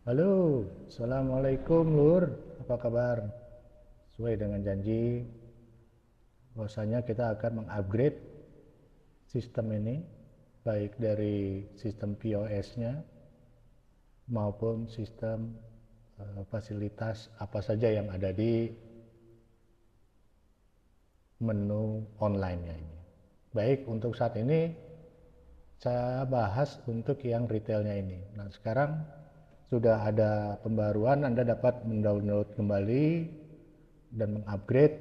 Halo, Assalamualaikum Lur, apa kabar? Sesuai dengan janji, bahwasanya kita akan mengupgrade sistem ini, baik dari sistem POS-nya maupun sistem fasilitas apa saja yang ada di menu online-nya ini. Baik, untuk saat ini saya bahas untuk yang retailnya ini. Nah, sekarang sudah ada pembaruan, Anda dapat mendownload kembali dan mengupgrade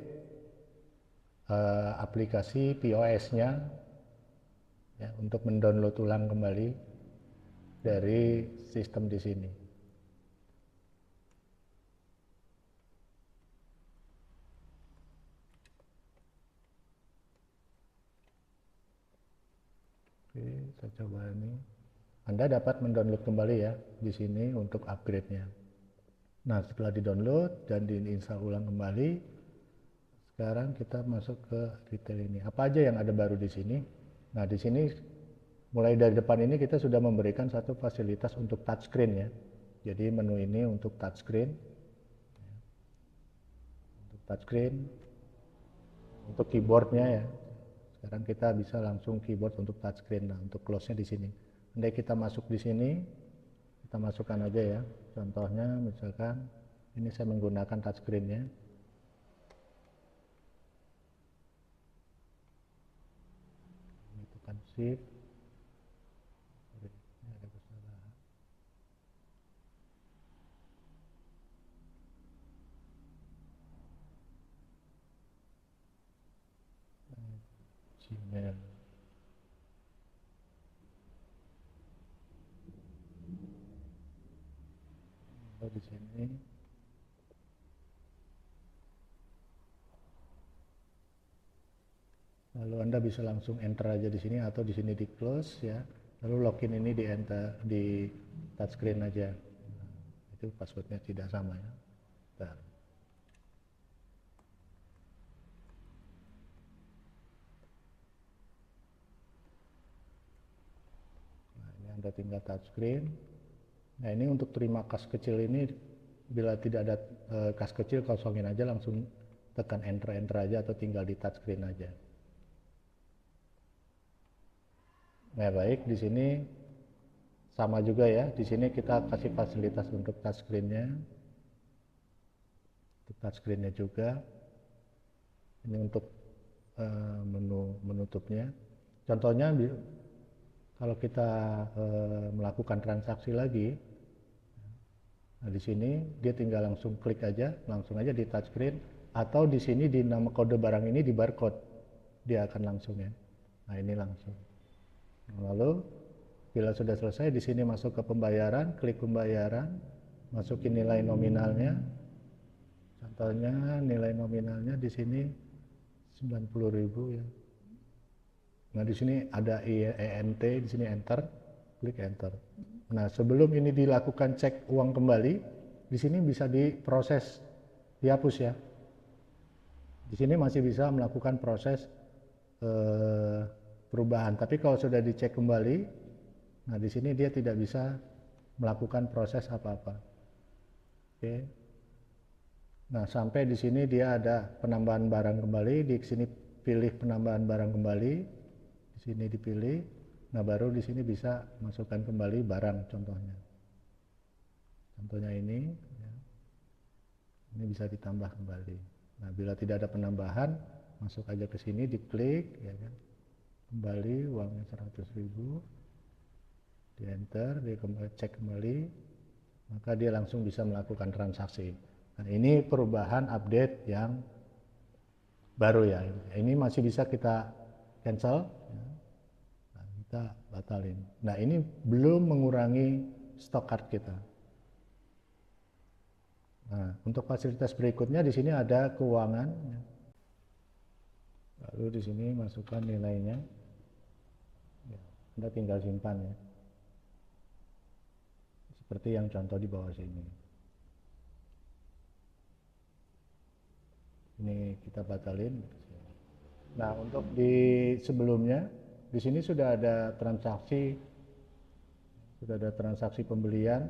aplikasi POS-nya ya, untuk mendownload ulang kembali dari sistem di sini. Oke, saya coba ini. Anda dapat mendownload kembali ya di sini untuk upgrade-nya. Nah, setelah di-download dan diinstal ulang kembali, sekarang kita masuk ke retail ini. Apa aja yang ada baru di sini? Nah, di sini mulai dari depan ini kita sudah memberikan satu fasilitas untuk touchscreen ya. Jadi menu ini untuk touchscreen, untuk keyboardnya ya. Sekarang kita bisa langsung keyboard untuk touchscreen. Nah, untuk close-nya di sini. Andai kita masuk di sini, kita masukkan aja ya. Contohnya misalkan ini saya menggunakan touchscreen-nya. Ini tekan shift. Ini ada kesalahan. Gmail. Lalu di sini lalu Anda bisa langsung enter aja di sini atau di sini di close ya. Lalu login ini di enter di touchscreen aja. Nah, itu passwordnya tidak sama ya. Bentar. Nah, ini Anda tinggal touchscreen. Nah, ini untuk terima kas kecil ini bila tidak ada kas kecil kosongin aja, langsung tekan enter aja atau tinggal di touchscreen aja. Nah, baik, di sini sama juga ya. Di sini kita kasih fasilitas untuk touchscreen-nya. Untuk touchscreen-nya juga. Ini untuk menu menutupnya. Contohnya kalau kita melakukan transaksi lagi, nah di sini dia tinggal langsung klik aja, langsung aja di touchscreen, atau di sini di nama kode barang ini di barcode, dia akan langsung ya. Nah, ini langsung. Lalu bila sudah selesai, di sini masuk ke pembayaran, klik pembayaran, masukin nilai nominalnya. Contohnya nilai nominalnya di sini 90.000 ya. Nah, di sini ada ENT, di sini enter, klik enter. Nah, sebelum ini dilakukan cek uang kembali, di sini bisa diproses, dihapus ya. Di sini masih bisa melakukan proses perubahan. Tapi kalau sudah dicek kembali, nah di sini dia tidak bisa melakukan proses apa-apa. Oke. Nah, sampai di sini dia ada penambahan barang kembali, di sini pilih penambahan barang kembali, di sini dipilih. Nah, baru di sini bisa masukkan kembali barang contohnya. Contohnya ini ya. Ini bisa ditambah kembali. Nah, bila tidak ada penambahan, masuk aja ke sini, diklik ya kan. Kembali uangnya 100.000, di enter, dia cek kembali, maka dia langsung bisa melakukan transaksi. Nah, ini perubahan update yang baru ya. Ini masih bisa kita cancel ya. Nah, kita batalin. Nah, ini belum mengurangi stok card kita. Nah, untuk fasilitas berikutnya di sini ada keuangan ya. Lalu di sini masukkan nilainya ya, Anda tinggal simpan ya, seperti yang contoh di bawah sini. Ini kita batalin. Nah, untuk di sebelumnya di sini sudah ada transaksi pembelian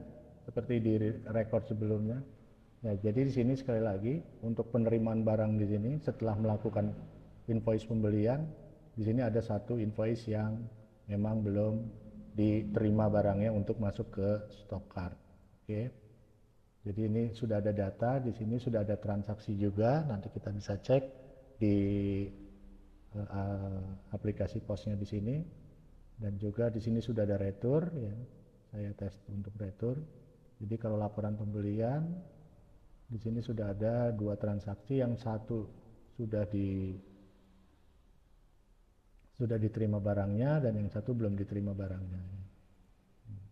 seperti di record sebelumnya. Ya, jadi di sini sekali lagi untuk penerimaan barang di sini setelah melakukan invoice pembelian, di sini ada satu invoice yang memang belum diterima barangnya untuk masuk ke stock card. Oke. Jadi ini sudah ada data, di sini sudah ada transaksi juga, nanti kita bisa cek di aplikasi posnya di sini, dan juga di sini sudah ada retur ya. Saya tes untuk retur. Jadi kalau laporan pembelian di sini sudah ada 2 transaksi, yang satu sudah diterima barangnya dan yang satu belum diterima barangnya.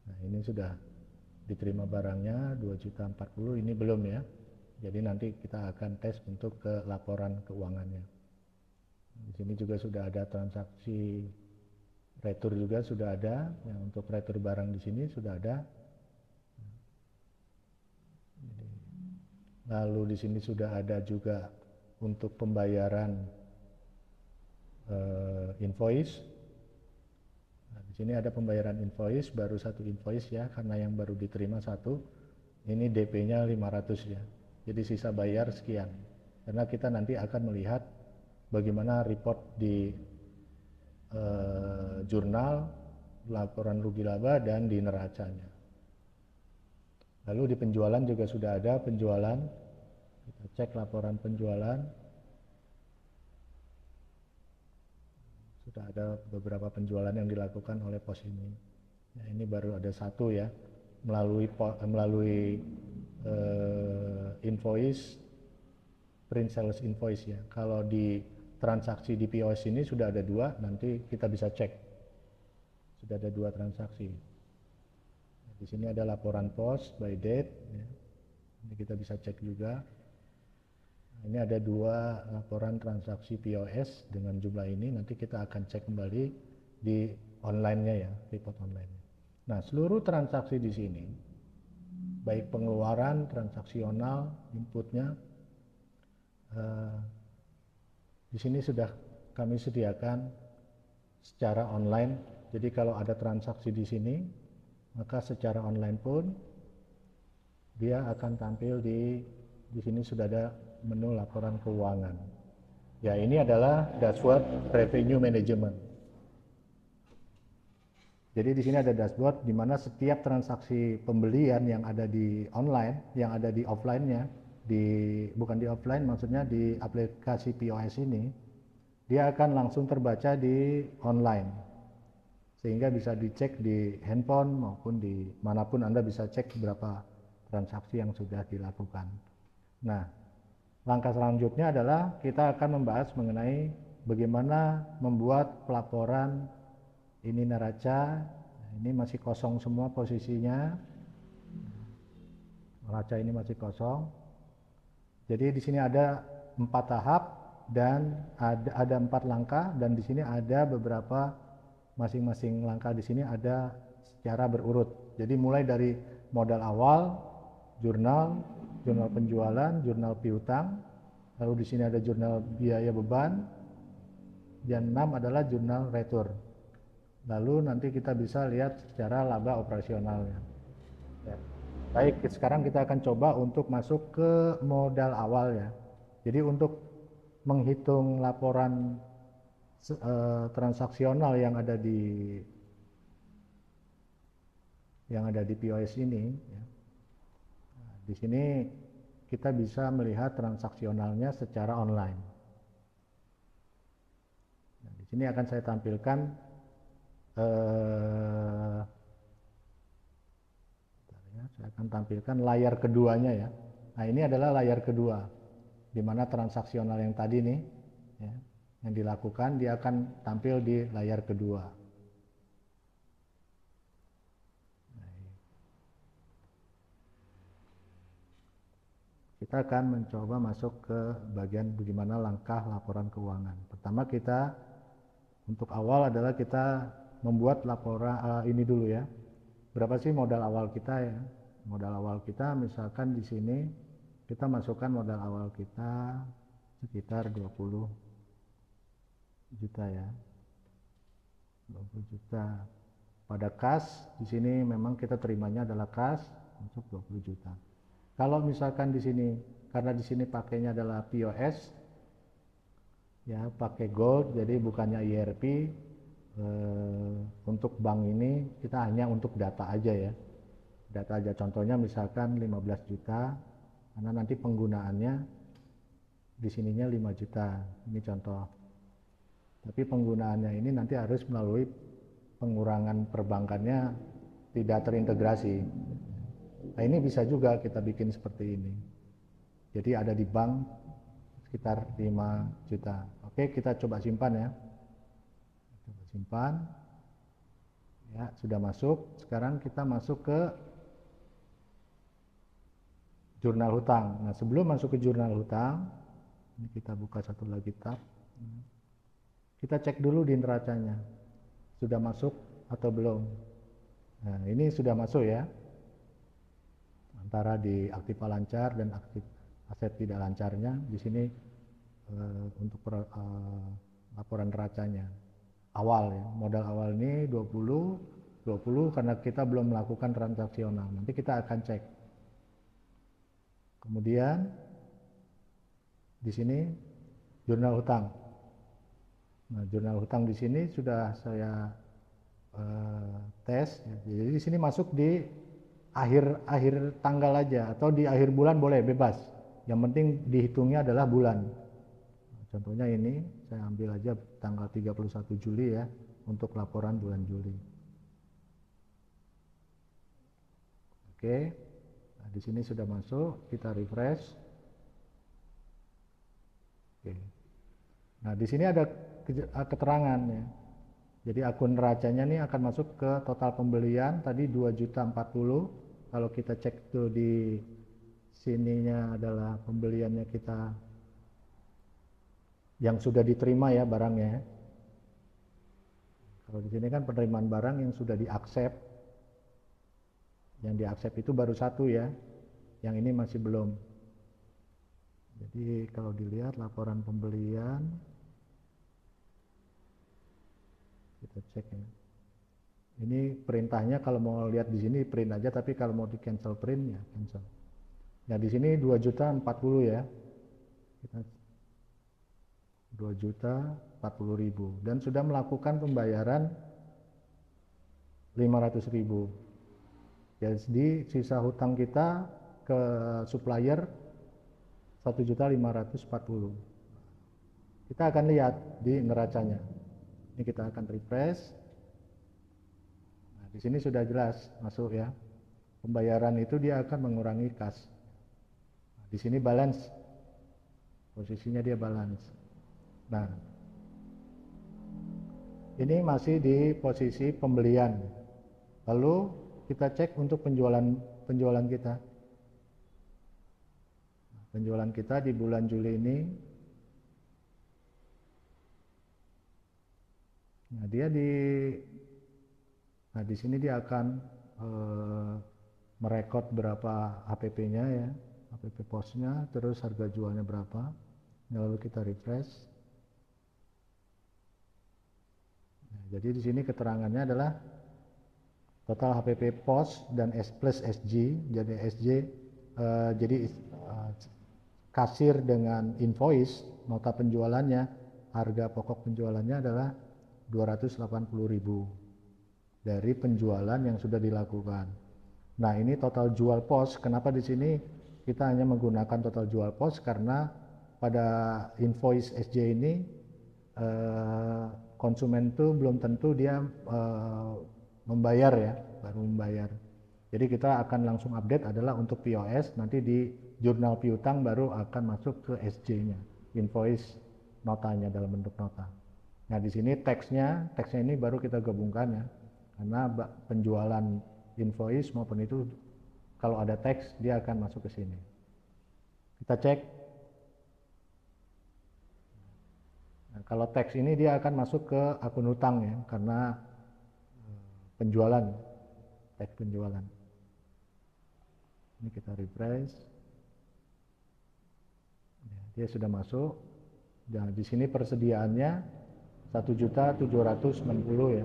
Nah, ini sudah diterima barangnya 2.040.000, ini belum ya. Jadi nanti kita akan tes untuk ke laporan keuangannya. Di sini juga sudah ada transaksi retur juga sudah ada. Ya, untuk retur barang di sini sudah ada. Lalu di sini sudah ada juga untuk pembayaran invoice. Nah, di sini ada pembayaran invoice, baru satu invoice ya, karena yang baru diterima satu. Ini DP-nya 500 ya. Jadi sisa bayar sekian. Karena kita nanti akan melihat bagaimana report di jurnal, laporan rugi laba, dan di neracanya. Lalu di penjualan juga sudah ada penjualan. Kita cek laporan penjualan. Sudah ada beberapa penjualan yang dilakukan oleh pos ini. Ya, ini baru ada satu ya, melalui invoice, print sales invoice ya. Kalau di transaksi di POS ini sudah ada 2, nanti kita bisa cek. Sudah ada 2 transaksi. Di sini ada laporan pos by date ya. Ini kita bisa cek juga. Ini ada 2 laporan transaksi POS dengan jumlah ini, nanti kita akan cek kembali di online-nya ya, report online. Nah, seluruh transaksi di sini, baik pengeluaran, transaksional, inputnya, di sini sudah kami sediakan secara online. Jadi kalau ada transaksi di sini, maka secara online pun dia akan tampil di sini sudah ada menu laporan keuangan. Ya, ini adalah dashboard revenue management. Jadi di sini ada dashboard di mana setiap transaksi pembelian yang ada di online, yang ada di offline-nya, bukan di offline, maksudnya di aplikasi POS ini, dia akan langsung terbaca di online. Sehingga bisa dicek di handphone maupun di manapun Anda bisa cek berapa transaksi yang sudah dilakukan. Nah, langkah selanjutnya adalah kita akan membahas mengenai bagaimana membuat pelaporan ini neraca. Ini masih kosong semua posisinya. Neraca ini masih kosong. Jadi di sini ada 4 tahap dan ada 4 langkah, dan di sini ada beberapa masing-masing langkah di sini ada secara berurut. Jadi mulai dari modal awal, jurnal penjualan, jurnal piutang, lalu di sini ada jurnal biaya beban, dan 6 adalah jurnal retur. Lalu nanti kita bisa lihat secara laba operasionalnya. Ya. Baik, sekarang kita akan coba untuk masuk ke modal awal ya. Jadi untuk menghitung laporan transaksional yang ada di POS ini ya. Nah, di sini kita bisa melihat transaksionalnya secara online. Nah, di sini akan saya tampilkan saya akan tampilkan layar keduanya ya. Nah, ini adalah layar kedua, di mana transaksional yang tadi nih ya, yang dilakukan, dia akan tampil di layar kedua. Kita akan mencoba masuk ke bagian bagaimana langkah laporan keuangan. Pertama, kita untuk awal adalah kita membuat laporan ini dulu ya. Berapa sih modal awal kita ya? Modal awal kita misalkan di sini kita masukkan modal awal kita sekitar 20 juta ya. 20 juta. Pada kas, di sini memang kita terimanya adalah kas. masuk 20 juta. Kalau misalkan di sini, karena di sini pakainya adalah POS, ya pakai gold, jadi bukannya IRP. Untuk bank ini kita hanya untuk data aja ya, data aja. Contohnya misalkan 15 juta, karena nanti penggunaannya di sininya 5 juta, ini contoh. Tapi penggunaannya ini nanti harus melalui pengurangan perbankannya tidak terintegrasi. Nah ini bisa juga kita bikin seperti ini. Jadi ada di bank sekitar 5 juta. Oke, kita coba simpan ya. Coba simpan. Ya, sudah masuk. Sekarang kita masuk ke jurnal hutang. Nah, sebelum masuk ke jurnal hutang, ini kita buka satu lagi tab. Kita cek dulu di neracanya. Sudah masuk atau belum? Nah, ini sudah masuk ya. Antara di aktiva lancar dan aktif aset tidak lancarnya, di sini untuk laporan neracanya. Awal ya, modal awal ini 20 karena kita belum melakukan transaksional. Nanti kita akan cek. Kemudian di sini jurnal hutang. Nah, jurnal hutang di sini sudah saya tes. Jadi di sini masuk di akhir tanggal aja atau di akhir bulan boleh, bebas. Yang penting dihitungnya adalah bulan. Contohnya ini saya ambil aja tanggal 31 Juli ya untuk laporan bulan Juli. Oke. Nah, di sini sudah masuk, kita refresh. Oke. Nah, di sini ada keterangan ya. Jadi akun neracanya ini akan masuk ke total pembelian tadi 2.040. Kalau kita cek tuh di sininya adalah pembeliannya kita yang sudah diterima ya barangnya. Kalau di sini kan penerimaan barang yang sudah diaksep. Yang diaksep itu baru satu ya. Yang ini masih belum. Jadi kalau dilihat laporan pembelian, kita cek ya. Ini perintahnya kalau mau lihat di sini print aja, tapi kalau mau di cancel print ya cancel. Nah di sini 2.040 ya. Kita 2.040.000 dan sudah melakukan pembayaran 500.000. Jadi sisa hutang kita ke supplier 1.540.000. Kita akan lihat di neracanya. Ini kita akan refresh. Nah, di sini sudah jelas masuk ya. Pembayaran itu dia akan mengurangi kas. Nah, di sini balance. Posisinya dia balance. Nah, ini masih di posisi pembelian. Lalu kita cek untuk penjualan kita. Penjualan kita di bulan Juli ini. Nah, di sini dia akan merekod berapa HPP-nya ya, HPP posnya, terus harga jualnya berapa. Lalu kita refresh. Nah, jadi di sini keterangannya adalah total HPP pos dan S plus SG. Jadi SG kasir dengan invoice, nota penjualannya, harga pokok penjualannya adalah 280.000 dari penjualan yang sudah dilakukan. Nah, ini total jual pos. Kenapa di sini kita hanya menggunakan total jual pos? Karena pada invoice SJ ini konsumen itu belum tentu dia membayar ya, baru membayar. Jadi kita akan langsung update adalah untuk POS, nanti di jurnal piutang baru akan masuk ke SJ-nya, invoice notanya dalam bentuk nota. Nah di sini teksnya ini baru kita gabungkan ya, karena penjualan invoice maupun itu kalau ada teks dia akan masuk ke sini. Kita cek. Nah, kalau teks ini dia akan masuk ke akun hutang ya, karena penjualan, teks penjualan. Ini kita refresh. Ya, dia sudah masuk. Dan di sini persediaannya 1.760.000 ya.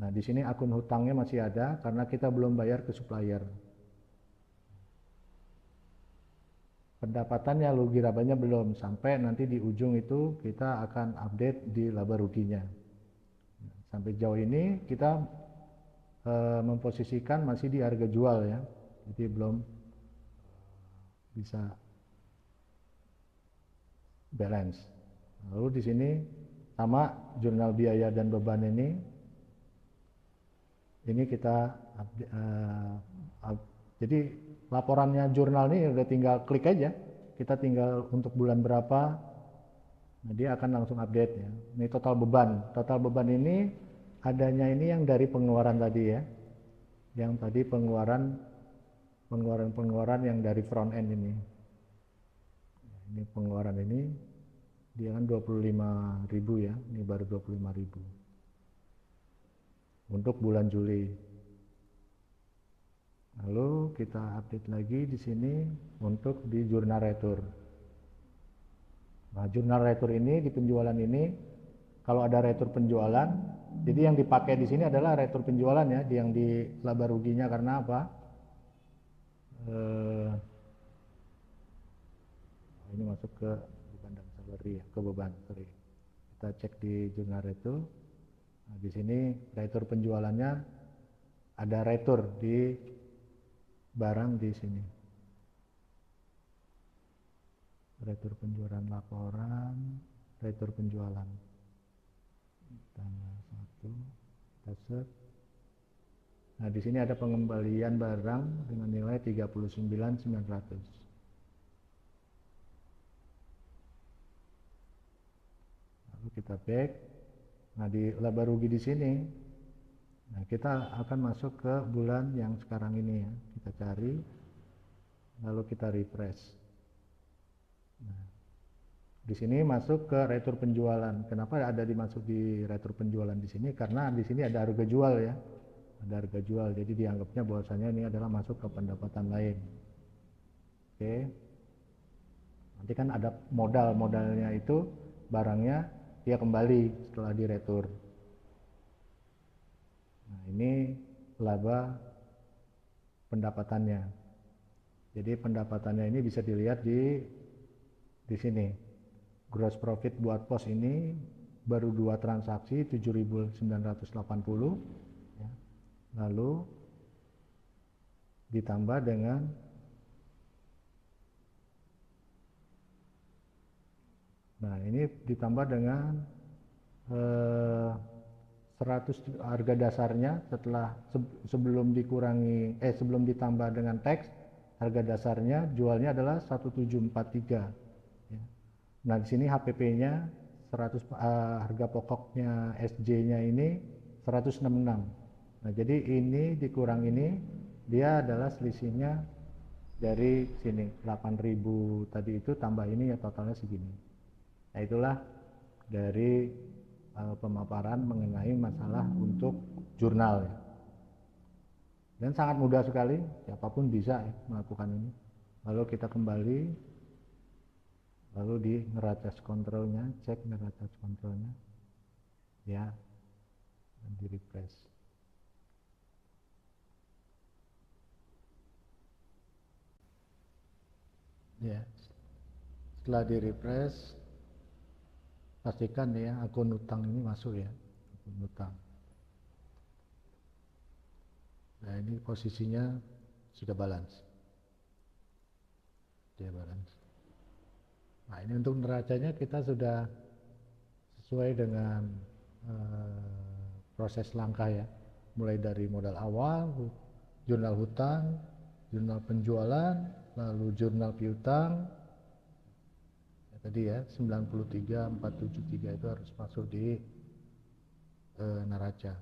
Nah, di sini akun hutangnya masih ada karena kita belum bayar ke supplier. Pendapatannya, rugi labanya belum, sampai nanti di ujung itu kita akan update di laba ruginya. Sampai jauh ini kita memposisikan masih di harga jual ya, jadi belum bisa balance. Lalu di sini sama jurnal biaya dan beban ini kita jadi laporannya jurnal ini udah tinggal klik aja, kita tinggal untuk bulan berapa, nah dia akan langsung update ya. Ini total beban ini adanya ini yang dari pengeluaran tadi ya, yang tadi pengeluaran yang dari front end ini. Ini pengeluaran ini dia kan 25.000 ya, ini baru 25.000 untuk bulan Juli. Lalu kita update lagi di sini untuk di jurnal retur. Nah, jurnal retur ini di penjualan ini, kalau ada retur penjualan, jadi yang dipakai di sini adalah retur penjualan ya, yang di laba ruginya. Karena apa? Ini masuk ke beban dan salary ya, ke beban. Sorry. Kita cek di jurnal retur. Nah, di sini retur penjualannya ada retur di barang di sini. Retur penjualan laporan, retur penjualan. Tanggal 1, kita search. Nah, di sini ada pengembalian barang dengan nilai 39.900. Lalu kita back. Nah, di laba rugi di sini, nah kita akan masuk ke bulan yang sekarang ini ya. Kita cari, lalu kita refresh. Nah, di sini masuk ke retur penjualan. Kenapa ada dimasuk di retur penjualan di sini? Karena di sini ada harga jual ya, ada harga jual. Jadi dianggapnya bahwasanya ini adalah masuk ke pendapatan lain. Oke. Nanti kan ada modalnya itu barangnya dia kembali setelah diretur. Nah, ini laba pendapatannya. Jadi pendapatannya ini bisa dilihat di sini. Gross profit buat pos ini baru 2 transaksi 7.980 ya. Lalu ditambah dengan ini ditambah dengan 100 harga dasarnya setelah sebelum sebelum ditambah dengan tax, harga dasarnya jualnya adalah 1743 ya. Nah, di sini HPP-nya 100, harga pokoknya SJ-nya ini 166. Nah, jadi ini dikurang ini, dia adalah selisihnya dari sini 8.000 tadi itu tambah ini ya, totalnya segini. Nah, itulah dari pemaparan mengenai masalah untuk jurnal ya. Dan sangat mudah sekali, siapapun bisa ya, melakukan ini. Lalu kita kembali, lalu di neraca kontrolnya, cek neraca kontrolnya ya, dan di refresh. Ya, setelah di refresh, pastikan ya akun utang ini masuk ya, akun utang. Nah, ini posisinya sudah balance, dia balance. Nah, ini untuk neracanya kita sudah sesuai dengan proses langkah ya, mulai dari modal awal, jurnal hutang, jurnal penjualan, lalu jurnal piutang. Tadi ya 93.473 itu harus masuk di neraca.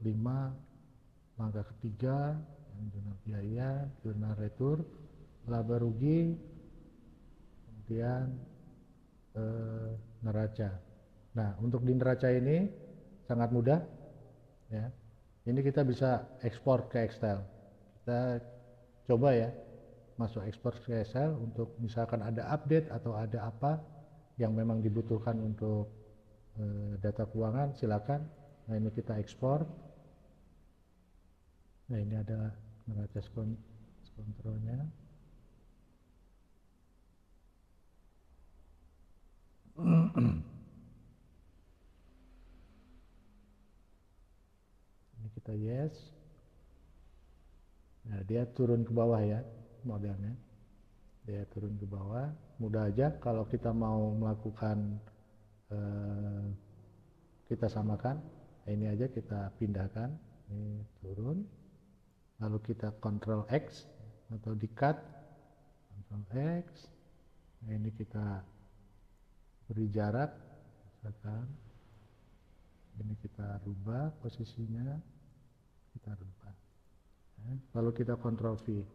5 langkah ketiga, jurnal biaya, jurnal retur, laba rugi, kemudian neraca. Nah, untuk di neraca ini sangat mudah ya. Ini kita bisa ekspor ke Excel. Kita coba ya, masuk ekspor ke Excel untuk misalkan ada update atau ada apa yang memang dibutuhkan untuk data keuangan, silakan. Nah, ini kita ekspor. Nah, ini adalah neraca kontrolnya. Ini kita yes. Nah, dia turun ke bawah ya modelnya. Dia turun ke bawah. Mudah aja kalau kita mau melakukan kita samakan. Nah, ini aja kita pindahkan. Ini turun. Lalu kita Ctrl X atau di cut. Ctrl X. Nah, ini kita beri jarak. Misalkan ini kita rubah posisinya. Kita rubah. Lalu kita Ctrl V.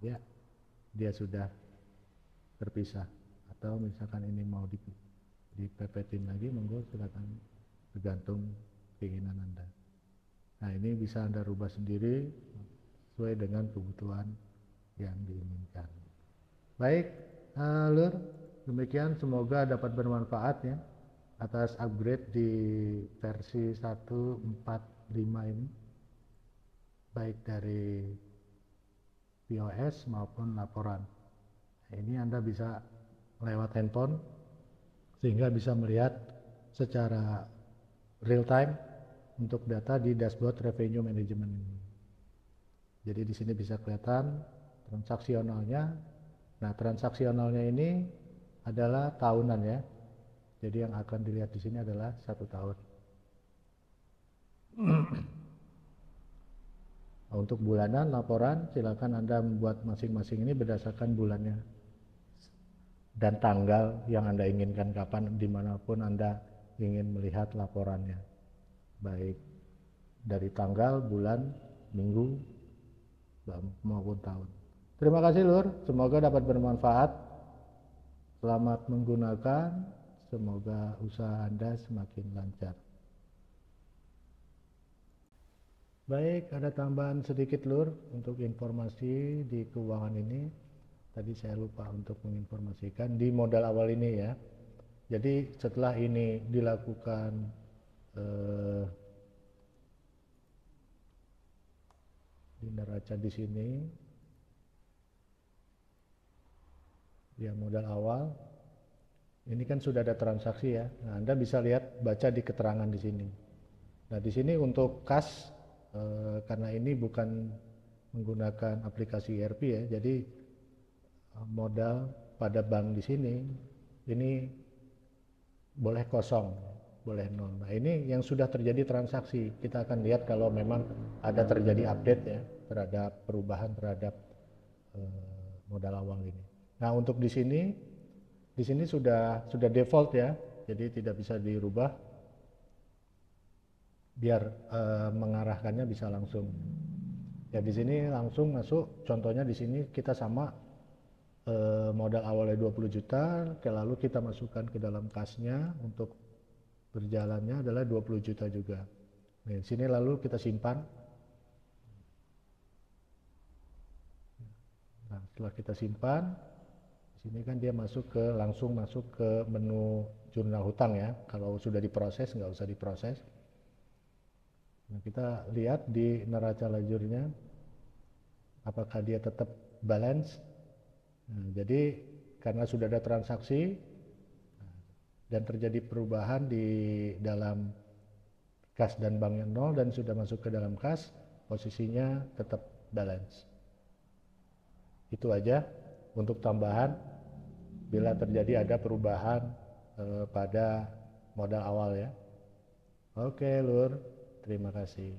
Ya, dia sudah terpisah. Atau misalkan ini mau dipepetin lagi, monggo silakan, tergantung keinginan Anda. Nah, ini bisa Anda rubah sendiri sesuai dengan kebutuhan yang diinginkan. Baik, Lur, demikian semoga dapat bermanfaat ya atas upgrade di versi 1.4.5 ini, baik dari POS maupun laporan. Nah, ini Anda bisa lewat handphone sehingga bisa melihat secara real time untuk data di dashboard revenue management ini. Jadi di sini bisa kelihatan transaksionalnya. Nah, transaksionalnya ini adalah tahunan ya. Jadi yang akan dilihat di sini adalah 1 tahun. Untuk bulanan laporan, silakan Anda membuat masing-masing ini berdasarkan bulannya dan tanggal yang Anda inginkan, kapan dimanapun Anda ingin melihat laporannya, baik dari tanggal, bulan, minggu, maupun tahun. Terima kasih Lur, semoga dapat bermanfaat. Selamat menggunakan, semoga usaha Anda semakin lancar. Baik, ada tambahan sedikit Lur untuk informasi di keuangan ini. Tadi saya lupa untuk menginformasikan di modal awal ini ya. Jadi setelah ini dilakukan di neraca di sini, ya modal awal, ini kan sudah ada transaksi ya. Nah, Anda bisa lihat, baca di keterangan di sini. Nah, di sini untuk kas, karena ini bukan menggunakan aplikasi ERP ya, jadi modal pada bank di sini ini boleh kosong, boleh nol. Nah, ini yang sudah terjadi transaksi. Kita akan lihat kalau memang ada terjadi update ya terhadap perubahan terhadap modal awal ini. Nah, untuk di sini sudah default ya, jadi tidak bisa dirubah. Biar mengarahkannya bisa langsung. Ya di sini langsung masuk. Contohnya di sini kita sama modal awalnya 20 juta, lalu kita masukkan ke dalam kasnya untuk berjalannya adalah 20 juta juga. Nah, di sini lalu kita simpan. Nah, setelah kita simpan, di sini kan dia langsung masuk ke menu jurnal hutang ya. Kalau sudah diproses, nggak usah diproses. Nah, kita lihat di neraca lajurnya apakah dia tetap balance. Nah, jadi karena sudah ada transaksi dan terjadi perubahan di dalam kas dan banknya nol dan sudah masuk ke dalam kas, posisinya tetap balance. Itu aja untuk tambahan bila terjadi ada perubahan pada modal awal ya. Oke Lur, terima kasih.